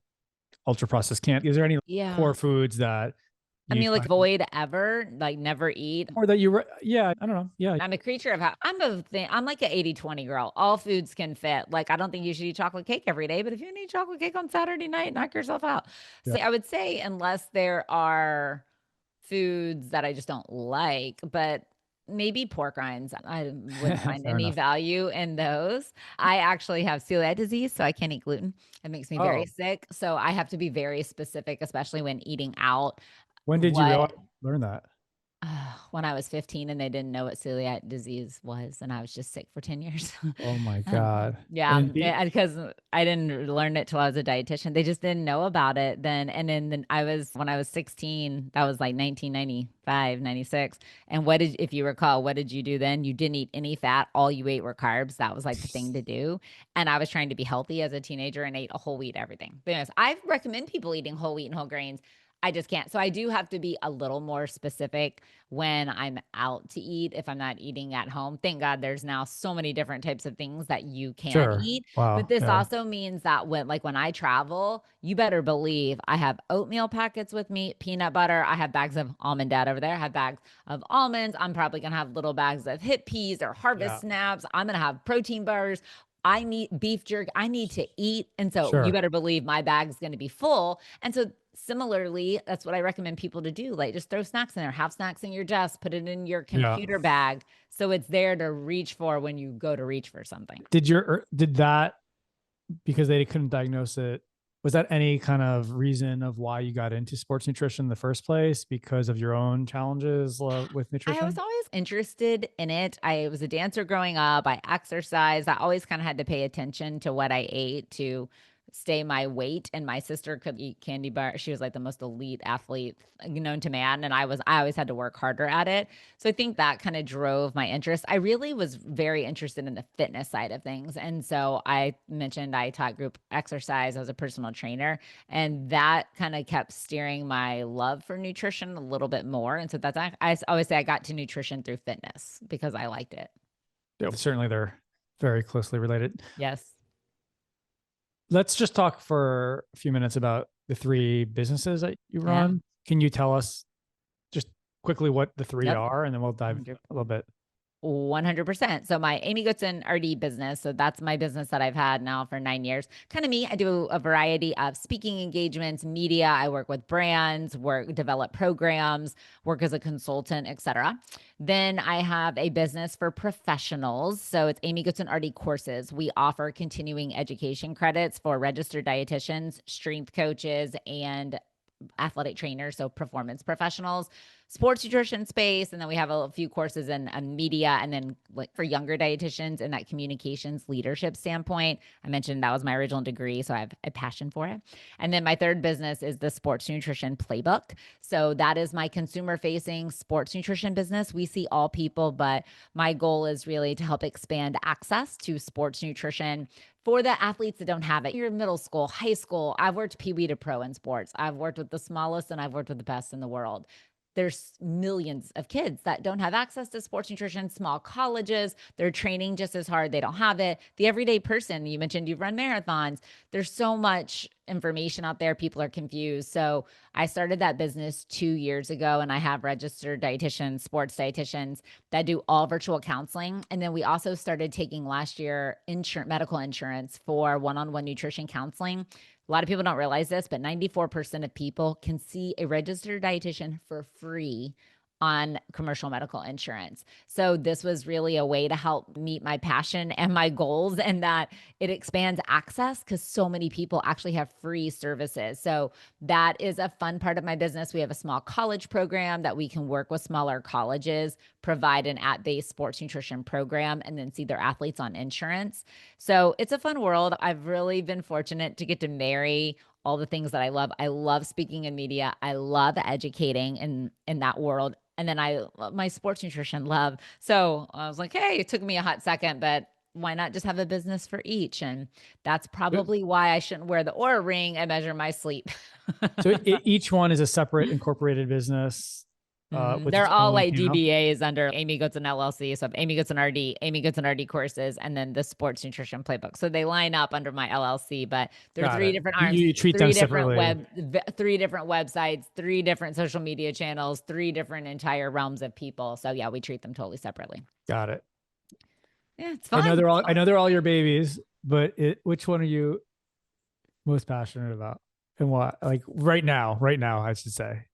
Speaker 2: ultra processed can't. Is there any core foods that
Speaker 3: I mean, like avoid ever, like never eat.
Speaker 2: Or that you, I don't know. Yeah.
Speaker 3: I'm a creature of I'm like an 80-20 girl. All foods can fit. Like, I don't think you should eat chocolate cake every day, but if you need chocolate cake on Saturday night, knock yourself out. Yeah. So I would say, unless there are foods that I just don't like, but maybe pork rinds. I wouldn't find any value in those. I actually have celiac disease, so I can't eat gluten. It makes me very sick. So I have to be very specific, especially when eating out.
Speaker 2: When did you learn that?
Speaker 3: When I was 15 and they didn't know what celiac disease was, and I was just sick for 10 years.
Speaker 2: Oh my God.
Speaker 3: Yeah, because I didn't learn it till I was a dietitian. They just didn't know about it then. And then when I was 16, that was like 1995, 96. And if you recall, what did you do then? You didn't eat any fat. All you ate were carbs. That was like the thing to do. And I was trying to be healthy as a teenager and ate a whole wheat everything. But anyways, I recommend people eating whole wheat and whole grains. I just can't. So I do have to be a little more specific when I'm out to eat, if I'm not eating at home. Thank God there's now so many different types of things that you can eat.
Speaker 2: Wow.
Speaker 3: But this also means that when I travel, you better believe I have oatmeal packets with me, peanut butter. I have bags of almond dad over there. I have bags of almonds. I'm probably going to have little bags of hip peas or harvest snaps. I'm going to have protein bars. I need beef jerky. I need to eat. And so you better believe my bag's going to be full. And so similarly, that's what I recommend people to do. Like, just throw snacks in there, have snacks in your desk, put it in your computer bag. So it's there to reach for when you go to reach for something.
Speaker 2: Did that, because they couldn't diagnose it, was that any kind of reason of why you got into sports nutrition in the first place, because of your own challenges with nutrition?
Speaker 3: I was always interested in it. I was a dancer growing up. I exercised. I always kind of had to pay attention to what I ate to stay my weight. And my sister could eat candy bar. She was like the most elite athlete known to man. And I always had to work harder at it. So I think that kind of drove my interest. I really was very interested in the fitness side of things. And so I mentioned I taught group exercise. I was a personal trainer, and that kind of kept steering my love for nutrition a little bit more. And so I always say I got to nutrition through fitness because I liked it.
Speaker 2: Yeah, certainly they're very closely related.
Speaker 3: Yes.
Speaker 2: Let's just talk for a few minutes about the 3 businesses that you run. Yeah. Can you tell us just quickly what the 3 are, and then we'll dive a little bit.
Speaker 3: 100%. So my Amy Goodson RD business, so that's my business that I've had now for 9 years. Kind of me, I do a variety of speaking engagements, media. I work with brands, develop programs, work as a consultant, etc. Then I have a business for professionals. So it's Amy Goodson RD courses. We offer continuing education credits for registered dietitians, strength coaches, and athletic trainers, so performance professionals, sports nutrition space. And then we have a few courses in media, and then like for younger dietitians in that communications leadership standpoint. I mentioned that was my original degree, so I have a passion for it. And then my third business is the sports nutrition playbook. So that is my consumer facing sports nutrition business. We see all people, but my goal is really to help expand access to sports nutrition for the athletes that don't have it. You're in middle school, high school. I've worked Pee Wee to pro in sports. I've worked with the smallest, and I've worked with the best in the world. There's millions of kids that don't have access to sports nutrition, small colleges. They're training just as hard. They don't have it. The everyday person, you mentioned you've run marathons. There's so much information out there. People are confused. So I started that business 2 years ago, and I have registered dietitians, sports dietitians that do all virtual counseling. And then we also started taking last year medical insurance for one-on-one nutrition counseling. A lot of people don't realize this, but 94% of people can see a registered dietitian for free on commercial medical insurance. So this was really a way to help meet my passion and my goals, and that it expands access because so many people actually have free services. So that is a fun part of my business. We have a small college program that we can work with smaller colleges, provide an at-based sports nutrition program, and then see their athletes on insurance. So it's a fun world. I've really been fortunate to get to marry all the things that I love. I love speaking in media. I love educating in that world. And then I love my sports nutrition love. So I was like, hey, it took me a hot second, but why not just have a business for each? And that's probably why I shouldn't wear the Oura ring and measure my sleep.
Speaker 2: So each one is a separate incorporated business. With
Speaker 3: They're
Speaker 2: its
Speaker 3: all
Speaker 2: own
Speaker 3: like
Speaker 2: P&L?
Speaker 3: DBAs under Amy Goodson LLC. So I have Amy Goodson RD, Amy Goodson RD courses, and then the sports nutrition playbook. So they line up under my LLC, but there are
Speaker 2: Got
Speaker 3: three
Speaker 2: it.
Speaker 3: different arms,
Speaker 2: You treat
Speaker 3: three
Speaker 2: them
Speaker 3: different
Speaker 2: separately.
Speaker 3: three different websites, three different social media channels, three different entire realms of people. So yeah, we treat them totally separately.
Speaker 2: Got it.
Speaker 3: Yeah, it's
Speaker 2: I
Speaker 3: fun.
Speaker 2: know they're all your babies, but which one are you most passionate about, and what? Like right now, I should say.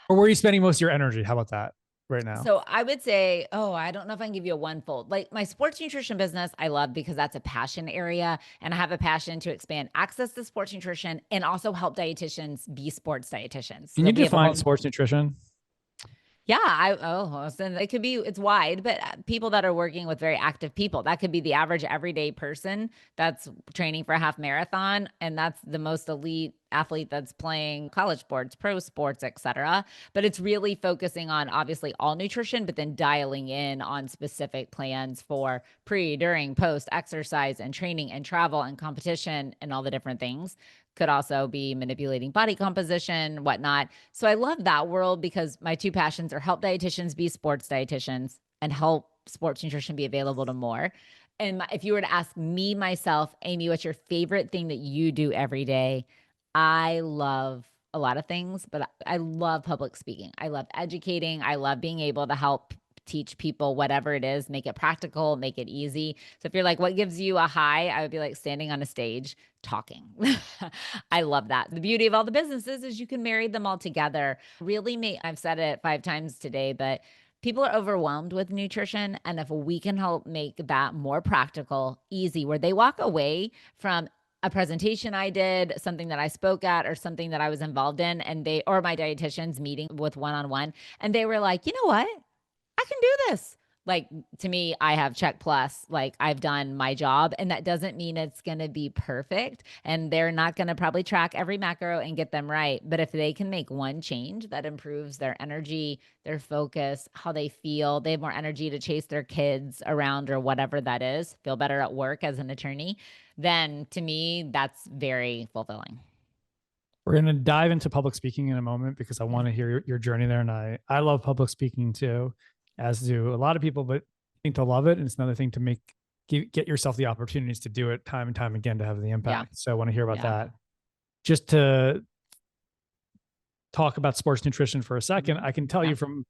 Speaker 2: Or where are you spending most of your energy? How about that right now?
Speaker 3: So I would say, I don't know if I can give you a one fold. Like my sports nutrition business, I love because that's a passion area. And I have a passion to expand access to sports nutrition and also help dietitians be sports dietitians.
Speaker 2: Can you define sports nutrition?
Speaker 3: Yeah, so it could be, it's wide, but people that are working with very active people, that could be the average everyday person that's training for a half marathon. And that's the most elite athlete that's playing college sports, pro sports, et cetera. But it's really focusing on obviously all nutrition, but then dialing in on specific plans for pre, during, post exercise and training and travel and competition and all the different things. Could also be manipulating body composition, whatnot. So I love that world because my two passions are help dietitians be sports dietitians and help sports nutrition be available to more. And if you were to ask me, myself, Amy, what's your favorite thing that you do every day? I love a lot of things, but I love public speaking. I love educating. I love being able to help teach people whatever it is, make it practical, make it easy. So if you're like, what gives you a high? I would be like standing on a stage talking. I love that. The beauty of all the businesses is you can marry them all together. Really, I've said it 5 times today, but people are overwhelmed with nutrition. And if we can help make that more practical, easy, where they walk away from a presentation I did, something that I spoke at, or something that I was involved in, and or my dietitians meeting with one-on-one, and they were like, you know what? I can do this. Like, to me, I have check plus, like I've done my job, and that doesn't mean it's going to be perfect. And they're not going to probably track every macro and get them right. But if they can make one change that improves their energy, their focus, how they feel, they have more energy to chase their kids around or whatever that is, feel better at work as an attorney, then to me, that's very fulfilling.
Speaker 2: We're going to dive into public speaking in a moment because I want to hear your journey there. And I love public speaking too, as do a lot of people, but I think to love it. And it's another thing to get yourself the opportunities to do it time and time again to have the impact. Yeah. So I want to hear about that. Just to talk about sports nutrition for a second, I can tell you from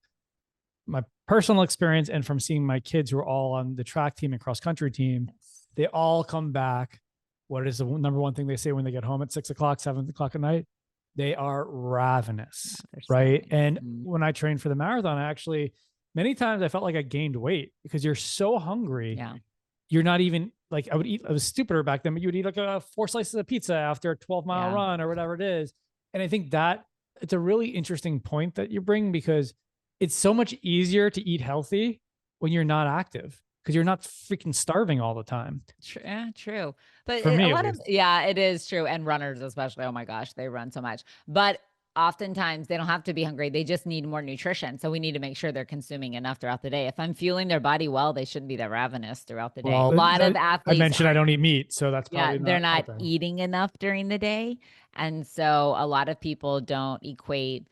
Speaker 2: my personal experience and from seeing my kids who are all on the track team and cross country team, they all come back. What is the number one thing they say when they get home at 6 o'clock, 7 o'clock at night? They are ravenous, right? And when I trained for the marathon, many times I felt like I gained weight because you're so hungry. Yeah. You're not even like, I was stupider back then, but you would eat like 4 slices of pizza after a 12-mile run or whatever it is. And I think that it's a really interesting point that you bring because it's so much easier to eat healthy when you're not active because you're not freaking starving all the time.
Speaker 3: True. But
Speaker 2: for me,
Speaker 3: it is true. And runners especially, oh my gosh, they run so much. But oftentimes they don't have to be hungry. They just need more nutrition. So we need to make sure they're consuming enough throughout the day. If I'm fueling their body well, they shouldn't be that ravenous throughout the day.
Speaker 2: Well,
Speaker 3: a lot of athletes.
Speaker 2: I mentioned I don't eat meat. So that's probably
Speaker 3: they're not eating enough during the day. And so a lot of people don't equate.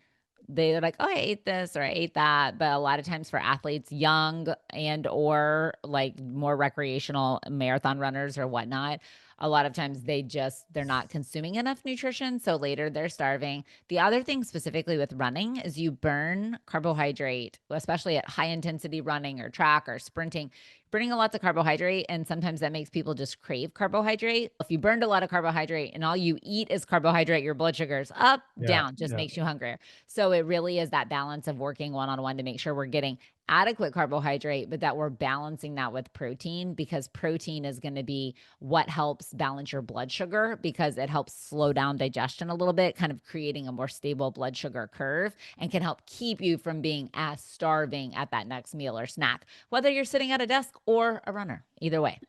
Speaker 3: They're like, oh, I ate this or I ate that. But a lot of times for athletes, young and or like more recreational marathon runners or whatnot, a lot of times they're not consuming enough nutrition. So later they're starving. The other thing specifically with running is you burn carbohydrate, especially at high intensity running or track or sprinting, burning a lot of carbohydrate. And sometimes that makes people just crave carbohydrate. If you burned a lot of carbohydrate and all you eat is carbohydrate, your blood sugar's up, down, just makes you hungrier. So it really is that balance of working one-on-one to make sure we're getting adequate carbohydrate, but that we're balancing that with protein, because protein is going to be what helps balance your blood sugar, because it helps slow down digestion a little bit, kind of creating a more stable blood sugar curve, and can help keep you from being as starving at that next meal or snack, whether you're sitting at a desk or a runner, either way.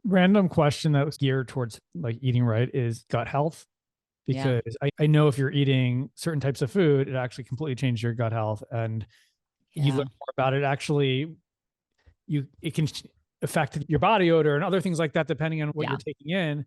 Speaker 2: Random question that was geared towards like eating right is gut health. Because I know if you're eating certain types of food, it actually completely changes your gut health. And you learn more about it. Actually, it can affect your body odor and other things like that, depending on what you're taking in.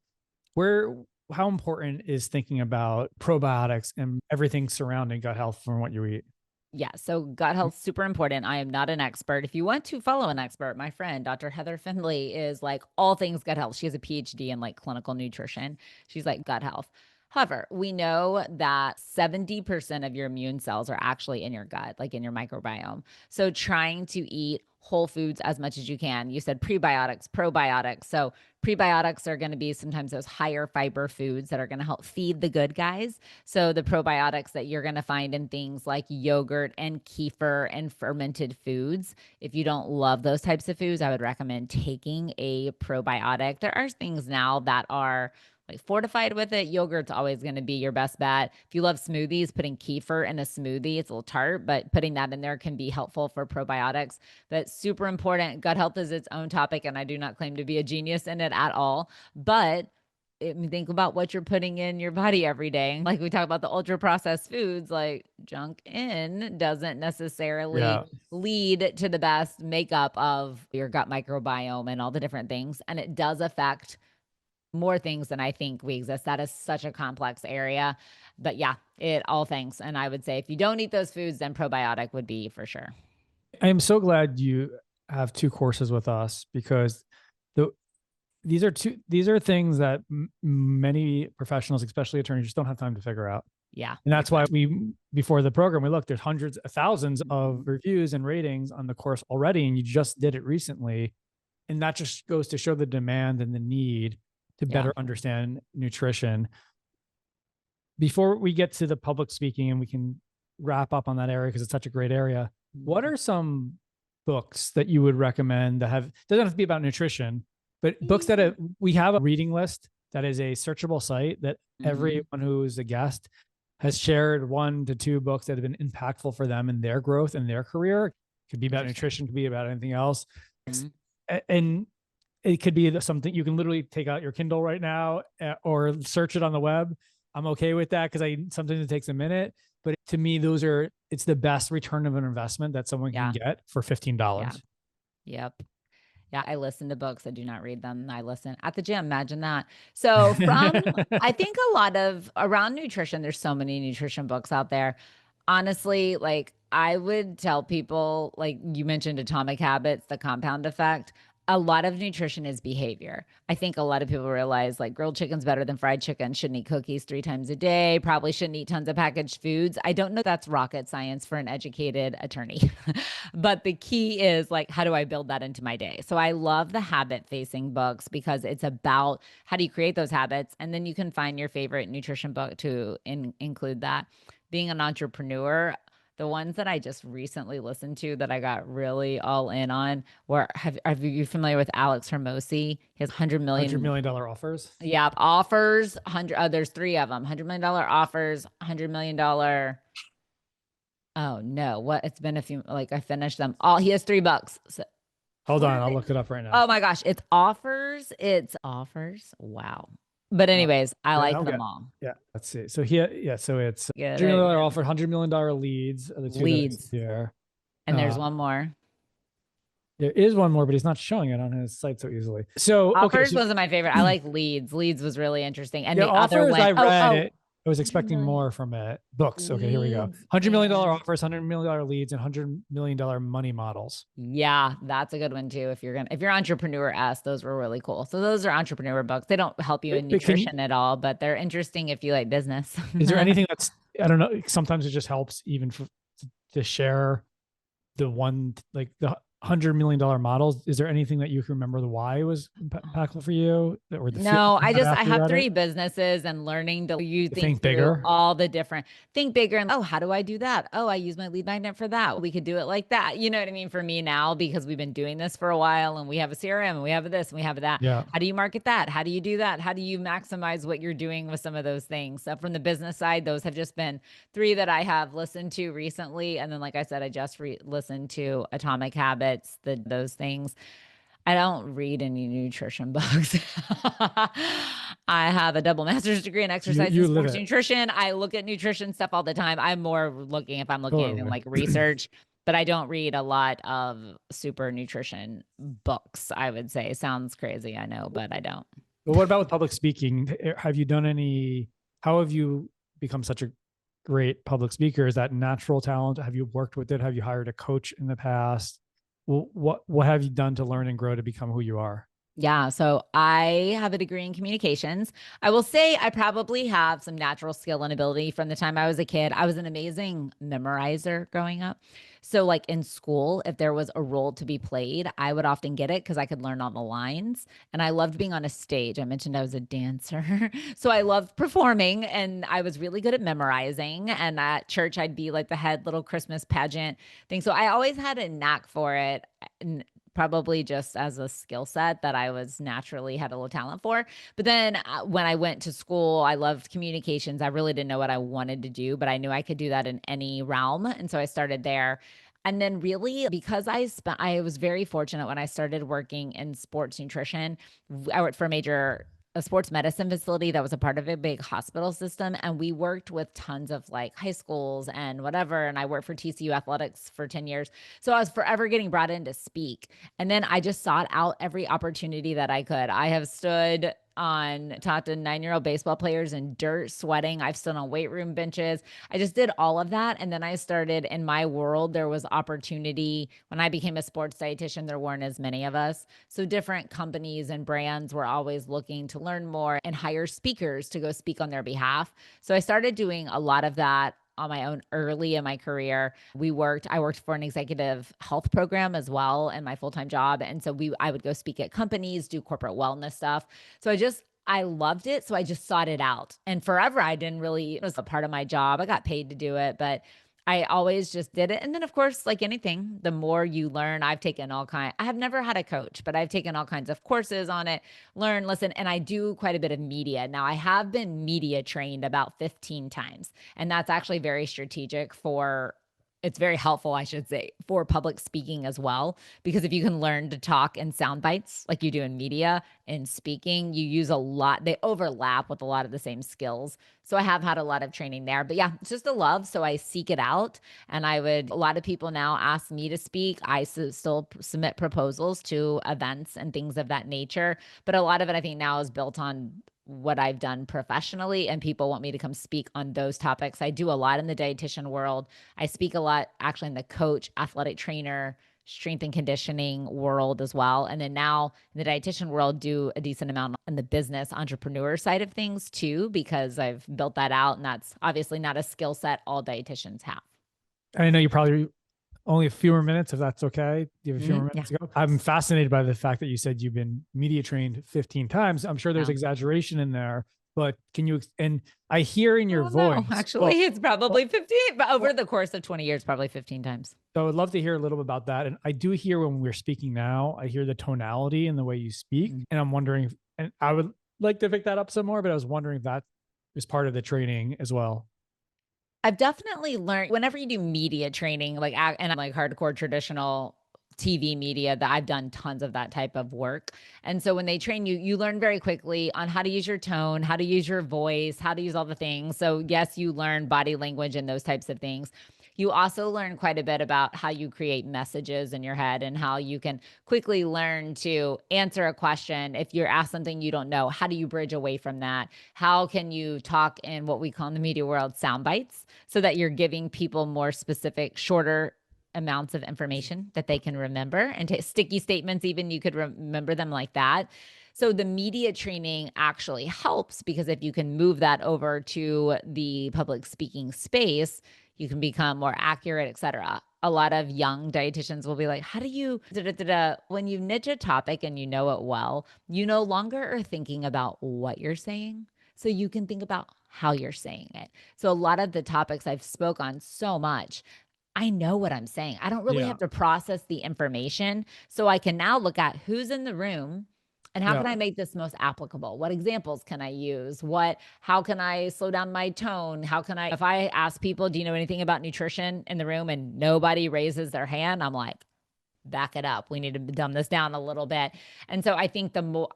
Speaker 2: How important is thinking about probiotics and everything surrounding gut health from what you eat?
Speaker 3: Yeah. So gut health, super important. I am not an expert. If you want to follow an expert, my friend, Dr. Heather Findlay, is like all things gut health. She has a PhD in like clinical nutrition. She's like gut health. However, we know that 70% of your immune cells are actually in your gut, like in your microbiome. So trying to eat whole foods as much as you can. You said prebiotics, probiotics. So prebiotics are going to be sometimes those higher fiber foods that are going to help feed the good guys. So the probiotics that you're going to find in things like yogurt and kefir and fermented foods. If you don't love those types of foods, I would recommend taking a probiotic. There are things now that are like fortified with it. Yogurt's always going to be your best bet. If you love smoothies, putting kefir in a smoothie, it's a little tart, but putting that in there can be helpful for probiotics. But super important. Gut health is its own topic, and I do not claim to be a genius in it at all. But think about what you're putting in your body every day. Like we talk about the ultra processed foods, like junk in doesn't necessarily lead to the best makeup of your gut microbiome and all the different things. And it does affect more things than I think we exist. That is such a complex area, but it all things. And I would say if you don't eat those foods, then probiotic would be for sure.
Speaker 2: I am so glad you have 2 courses with us, because these are things that many professionals, especially attorneys, just don't have time to figure out.
Speaker 3: Yeah.
Speaker 2: And that's why before the program, we looked, there's hundreds of thousands of reviews and ratings on the course already. And you just did it recently. And that just goes to show the demand and the need to better understand nutrition. Before we get to the public speaking, and we can wrap up on that area because it's such a great area, what are some books that you would recommend that doesn't have to be about nutrition, but books that we have a reading list that is a searchable site that everyone who's a guest has shared 1 to 2 books that have been impactful for them in their growth and their career. It could be about nutrition, could be about anything else. And it could be something you can literally take out your Kindle right now or search it on the web. I'm okay with that because sometimes it takes a minute. But to me, it's the best return of an investment that someone can get for $15.
Speaker 3: Yep. Yeah, I listen to books. I do not read them. I listen at the gym. Imagine that. So I think a lot of around nutrition, there's so many nutrition books out there. Honestly, like I would tell people, like you mentioned Atomic Habits, The Compound Effect. A lot of nutrition is behavior. I think a lot of people realize like grilled chicken's better than fried chicken, shouldn't eat cookies 3 times a day, probably shouldn't eat tons of packaged foods. I don't know if that's rocket science for an educated attorney, but the key is like, how do I build that into my day? So I love the habit facing books because it's about how do you create those habits? And then you can find your favorite nutrition book to include that. Being an entrepreneur, the ones that I just recently listened to that I got really all in on were, are you familiar with Alex Hermosi? His $100 million
Speaker 2: offers.
Speaker 3: Yeah. Offers there's 3 of them, $100 million offers, $100 million. Oh no. What? It's been a few, like I finished them all. He has 3 books. So,
Speaker 2: hold on. I'll look it up right now.
Speaker 3: Oh my gosh. It's offers. Wow. But anyways, I like them all.
Speaker 2: Yeah. Let's see. So so it's $100 million offer, $100 million leads. Leads here.
Speaker 3: And there's one more.
Speaker 2: There is one more, but he's not showing it on his site so easily. So
Speaker 3: offers wasn't my favorite. I like leads. Leads was really interesting. And the
Speaker 2: offers,
Speaker 3: other one,
Speaker 2: I read it. I was expecting more from it. Books. Okay, here we go. $100 million offers, $100 million leads, and $100 million money models.
Speaker 3: Yeah, that's a good one too. If you're entrepreneur-esque, those were really cool. So those are entrepreneur books. They don't help you in nutrition at all, but they're interesting if you like business.
Speaker 2: Is there anything that's, I don't know, sometimes it just helps even to share the one, like the $100 million models. Is there anything that you can remember the why was impactful for you? Or
Speaker 3: No, I have 3 businesses, and learning to think
Speaker 2: bigger,
Speaker 3: all the different, think bigger. And, oh, how do I do that? Oh, I use my lead magnet for that. We could do it like that. You know what I mean? For me now, because we've been doing this for a while and we have a CRM and we have this and we have that.
Speaker 2: Yeah.
Speaker 3: How do you market that? How do you do that? How do you maximize what you're doing with some of those things? So from the business side, those have just been 3 that I have listened to recently. And then, like I said, I just listened to Atomic Habits, those things. I don't read any nutrition books. I have a double master's degree in exercise and sports nutrition. I look at nutrition stuff all the time. I'm more looking, if I'm looking at like research, but I don't read a lot of super nutrition books, I would say. Sounds crazy, I know, but I don't.
Speaker 2: But what about with public speaking? Have you done how have you become such a great public speaker? Is that natural talent? Have you worked with it? Have you hired a coach in the past? What have you done to learn and grow to become who you are?
Speaker 3: Yeah. So I have a degree in communications. I will say I probably have some natural skill and ability from the time I was a kid. I was an amazing memorizer growing up. So like in school, if there was a role to be played, I would often get it because I could learn all the lines. And I loved being on a stage. I mentioned I was a dancer. So I loved performing, and I was really good at memorizing. And at church, I'd be like the head little Christmas pageant thing. So I always had a knack for it. And probably just as a skill set that I was naturally had a little talent for. But then when I went to school, I loved communications. I really didn't know what I wanted to do, but I knew I could do that in any realm. And so I started there. And then really, because I was very fortunate when I started working in sports nutrition. I worked for a sports medicine facility that was a part of a big hospital system. And we worked with tons of like high schools and whatever. And I worked for TCU athletics for 10 years. So I was forever getting brought in to speak. And then I just sought out every opportunity that I could. I have talked to 9-year-old baseball players in dirt, sweating. I've stood on weight room benches. I just did all of that. And then I started in my world, there was opportunity. When I became a sports dietitian, there weren't as many of us. So different companies and brands were always looking to learn more and hire speakers to go speak on their behalf. So I started doing a lot of that on my own early in my career. I worked for an executive health program as well in my full-time job. And so I would go speak at companies, do corporate wellness stuff. So I loved it. So I just sought it out. And forever, it was a part of my job. I got paid to do it, but I always just did it. And then of course, like anything, the more you learn, I have never had a coach, but I've taken all kinds of courses on it, learn, listen, and I do quite a bit of media. Now I have been media trained about 15 times, and that's actually very strategic it's very helpful, I should say, for public speaking as well, because if you can learn to talk in sound bites like you do in media and speaking, you use they overlap with a lot of the same skills. So I have had a lot of training there, but yeah, it's just a love. So I seek it out, and a lot of people now ask me to speak. I still submit proposals to events and things of that nature, but a lot of it I think now is built on what I've done professionally, and people want me to come speak on those topics. I do a lot in the dietitian world. I speak a lot actually in the coach, athletic trainer, strength and conditioning world as well. And then now in the dietitian world, do a decent amount in the business entrepreneur side of things too, because I've built that out. And that's obviously not a skill set all dietitians have.
Speaker 2: I know you probably only a few more minutes, if that's okay. Do you have a few more minutes to go? I'm fascinated by the fact that you said you've been media trained 15 times. I'm sure there's exaggeration in there, but and I hear in your voice.
Speaker 3: No, actually, it's probably 15, but over the course of 20 years, probably 15 times.
Speaker 2: So I'd love to hear a little bit about that. And I do hear when we're speaking now, I hear the tonality and the way you speak. And I'm wondering, and I would like to pick that up some more, but I was wondering if that is part of the training as well.
Speaker 3: I've definitely learned whenever you do media training, and I'm like hardcore traditional TV media, that I've done tons of that type of work. And so when they train you, you learn very quickly on how to use your tone, how to use your voice, how to use all the things. So yes, you learn body language and those types of things. You also learn quite a bit about how you create messages in your head and how you can quickly learn to answer a question. If you're asked something you don't know, how do you bridge away from that? How can you talk in what we call in the media world sound bites, so that you're giving people more specific, shorter amounts of information that they can remember, and sticky statements, even you could remember them like that. So the media training actually helps, because if you can move that over to the public speaking space, you can become more accurate, et cetera. A lot of young dietitians will be like, how do you, when you niche a topic and you know it well, you no longer are thinking about what you're saying. So you can think about how you're saying it. So a lot of the topics I've spoke on so much, I know what I'm saying. I don't really have to process the information. So I can now look at who's in the room and how can I make this most applicable? What examples can I use? How can I slow down my tone? If I ask people, do you know anything about nutrition in the room, and nobody raises their hand, I'm like, back it up. We need to dumb this down a little bit. And so I think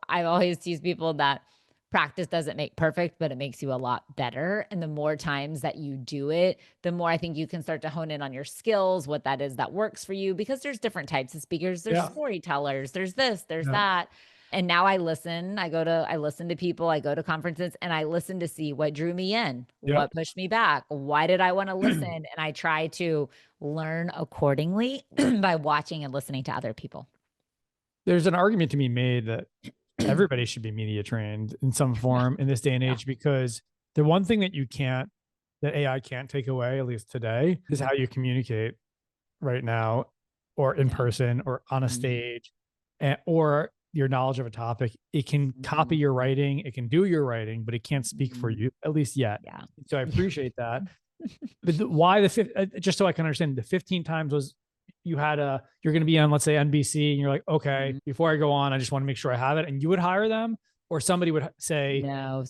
Speaker 3: I always tease people that practice doesn't make perfect, but it makes you a lot better. And the more times that you do it, the more I think you can start to hone in on your skills, what that is that works for you, because there's different types of speakers. There's storytellers, there's this, there's that. And now I listen to people, I go to conferences, and I listen to see what drew me in, what pushed me back, why did I want to listen? And I try to learn accordingly by watching and listening to other people.
Speaker 2: There's an argument to be made that everybody should be media trained in some form in this day and age, because the one thing that AI can't take away, at least today, is how you communicate right now, or in person, or on a stage, or your knowledge of a topic. It can copy your writing, it can do your writing, but it can't speak for you, at least yet. So I appreciate that. But why just so I can understand, the 15 times was you're going to be on, let's say, NBC, and you're like, okay, before I go on, I just want to make sure I have it. And you would hire them, or somebody would say,
Speaker 3: no,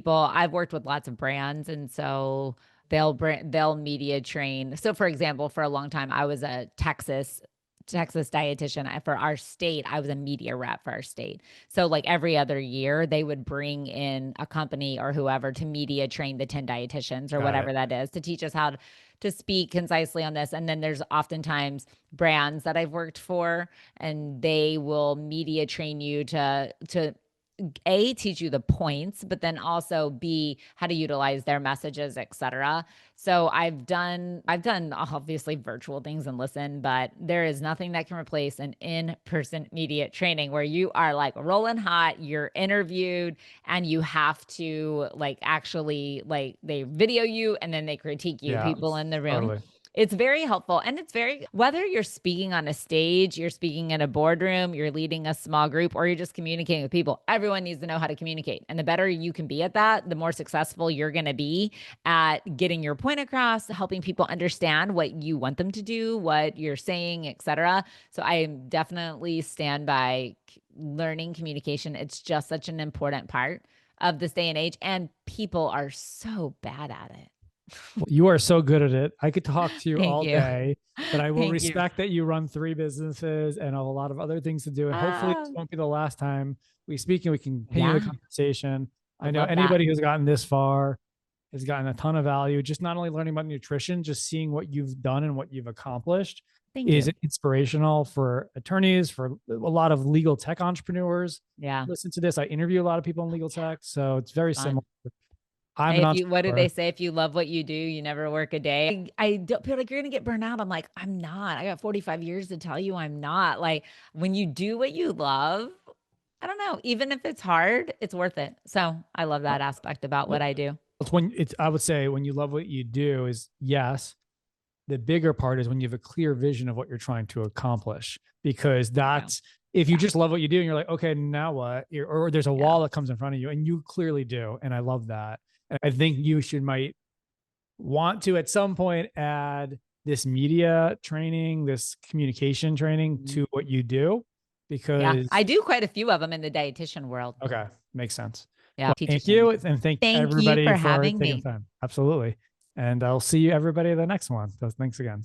Speaker 3: I've worked with lots of brands. And so they'll media train. So for example, for a long time, I was a Texas dietitian for our state. I was a media rep for our state. So like every other year, they would bring in a company or whoever to media train the 10 dietitians or whatever that is, to teach us how to speak concisely on this. And then there's oftentimes brands that I've worked for, and they will media train you to A, teach you the points, but then also B, how to utilize their messages, et cetera. So I've done obviously virtual things and listen, but there is nothing that can replace an in-person media training where you are like rolling hot, you're interviewed, and you have to actually they video you and then they critique you, people in the room.
Speaker 2: Totally.
Speaker 3: It's very helpful. And whether you're speaking on a stage, you're speaking in a boardroom, you're leading a small group, or you're just communicating with people, everyone needs to know how to communicate. And the better you can be at that, the more successful you're going to be at getting your point across, helping people understand what you want them to do, what you're saying, et cetera. So I definitely stand by learning communication. It's just such an important part of this day and age. And people are so bad at it.
Speaker 2: You are so good at it. I could talk to you
Speaker 3: Thank
Speaker 2: all
Speaker 3: you.
Speaker 2: day, but I will
Speaker 3: Thank
Speaker 2: respect that you run 3 businesses and a lot of other things to do. And hopefully this won't be the last time we speak, and we can continue the conversation. I know anybody who's gotten this far has gotten a ton of value, just not only learning about nutrition, just seeing what you've done and what you've accomplished is inspirational for attorneys, for a lot of legal tech entrepreneurs. Listen to this. I interview a lot of people in legal tech, so it's very similar.
Speaker 3: What do they say? If you love what you do, you never work a day. I don't feel like you're going to get burned out. I'm like, I'm not. I got 45 years to tell you I'm not. Like, when you do what you love, I don't know, even if it's hard, it's worth it. So I love that aspect about what I do.
Speaker 2: I would say when you love what you do is yes. The bigger part is when you have a clear vision of what you're trying to accomplish, because if you just love what you do and you're like, okay, now what? Or there's a wall that comes in front of you, and you clearly do. And I love that. I think you might want to at some point add this media training, this communication training to what you do, because
Speaker 3: I do quite a few of them in the dietitian world.
Speaker 2: Okay. Makes sense.
Speaker 3: Well,
Speaker 2: thank you. And thank everybody
Speaker 3: for having
Speaker 2: taking
Speaker 3: me.
Speaker 2: time. Absolutely. And I'll see you everybody at the next one. So thanks again.